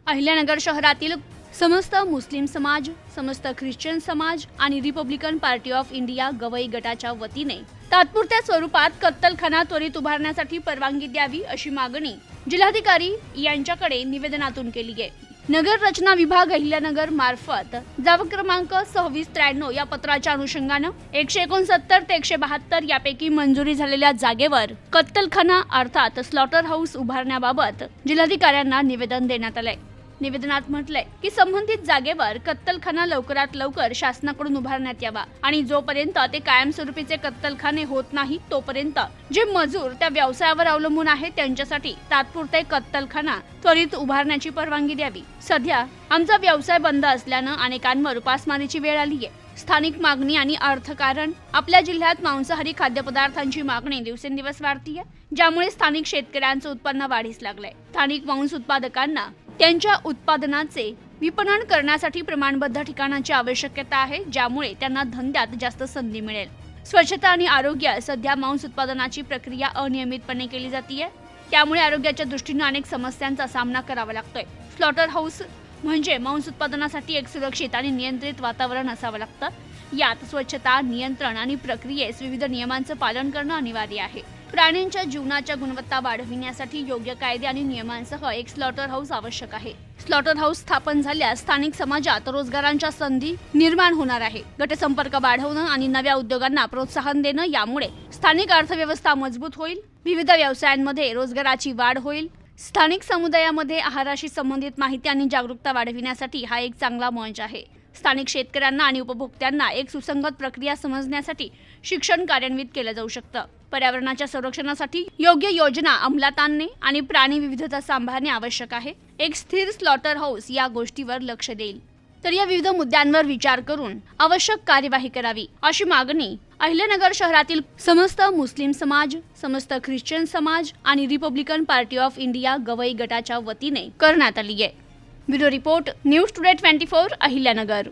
अहिल्यानगर शहरातील समस्त मुस्लिम समाज, समस्त ख्रिश्चन समाज आणि Republican party of India Gavai गटाच्या वतीने तात्पुरत्या स्वरूपात कत्तलखाना त्वरित उभारण्यासाठी परवानगी द्यावी अशी मागणी जिल्हाधिकारी यांच्याकडे निवेदनातून केली आहे। नगर रचना विभाग अहिल्यानगर मार्फत जावक क्रमांक 2693 या पत्राच्या अनुषंगाने 169 ते 172 यापैकी मंजुरी झालेल्या जागेवर कत्तलखाना अर्थात स्लॉटर हाऊस उभारण्याबाबत जिल्हाधिकाऱ्यांना निवेदन देण्यात आले। निवेदनात म्हटलंय की संबंधित जागेवर कत्तलखाना लवकरात लवकर शासनाकडून उभारण्यात यावा आणि जोपर्यंत ते कायमस्वरूपीचे कत्तलखाने होत नाही तोपर्यंत जे मजूर त्या व्यवसायावर अवलंबून आहेत त्यांच्यासाठी तात्पुरते कत्तलखाना त्वरित उभारण्याची परवानगी द्यावी। सध्या आमचा व्यवसाय बंद असल्यानं अनेकांवर उपासमारीची वेळ आली आहे। स्थानिक मागणी आणि अर्थकारण आपल्या जिल्ह्यात मांसाहारी खाद्यपदार्थांची मागणी दिवसेंदिवस वाढतीये, ज्यामुळे स्थानिक शेतकऱ्यांचं उत्पन्न वाढीस लागलंय। स्थानिक मांस उत्पादकांना त्यांच्या उत्पादनाचे विपणन करण्यासाठी प्रमाणबद्ध ठिकाणाची आवश्यकता आहे, ज्यामुळे त्यांना धंद्यात जास्त संधी मिळेल। स्वच्छता आणि आरोग्य सध्या मांस उत्पादनाची प्रक्रिया अनियमितपणे केली जाते, त्यामुळे आरोग्याच्या दृष्टीने अनेक समस्यांचा सामना करावा लागतोय। स्लॉटर हाऊस म्हणजे मांस उत्पादनासाठी एक सुरक्षित आणि नियंत्रित वातावरण असावं लागतं। यात स्वच्छता, नियंत्रण आणि प्रक्रियेस विविध नियमांचं पालन करणं अनिवार्य आहे। प्राण्यांच्या जीवनाच्या गुणवत्ता वाढविण्यासाठी योग्य कायदे आणि नियमांसह एक स्लॉटर हाऊस आवश्यक आहे। स्लॉटर हाऊस स्थापन झाल्यास स्थानिक समाजात रोजगारांच्या संधी निर्माण होणार आहे। गटसंपर्क वाढवणं आणि नव्या उद्योगांना प्रोत्साहन देणं यामुळे स्थानिक अर्थव्यवस्था मजबूत होईल। विविध व्यवसायांमध्ये रोजगाराची वाढ होईल। स्थानिक समुदायामध्ये आहाराशी संबंधित माहिती आणि जागरूकता वाढविण्यासाठी हा एक चांगला मंच आहे। स्थानिक शेतकऱ्यांना आणि उपभोक्त्यांना एक सुसंगत प्रक्रिया समजण्यासाठी शिक्षण कार्यान्वित केलं जाऊ शकतं। पर्यावरणाच्या संरक्षणासाठी योग्य योजना अंमलात आणणे आणि प्राणी विविधता सांभाळणे आवश्यक आहे। एक स्थिर स्लॉटर हाऊस या गोष्टीवर लक्ष देईल, तर या विविध मुद्द्यांवर विचार करून आवश्यक कार्यवाही करावी अशी मागणी अहिल्यानगर शहरातील समस्त मुस्लिम समाज, समस्त ख्रिश्चन समाज आणि Republican party of India Gavai गटाच्या वतीने करण्यात आली आहे। Bureau report, news today 24 Ahilyanagar.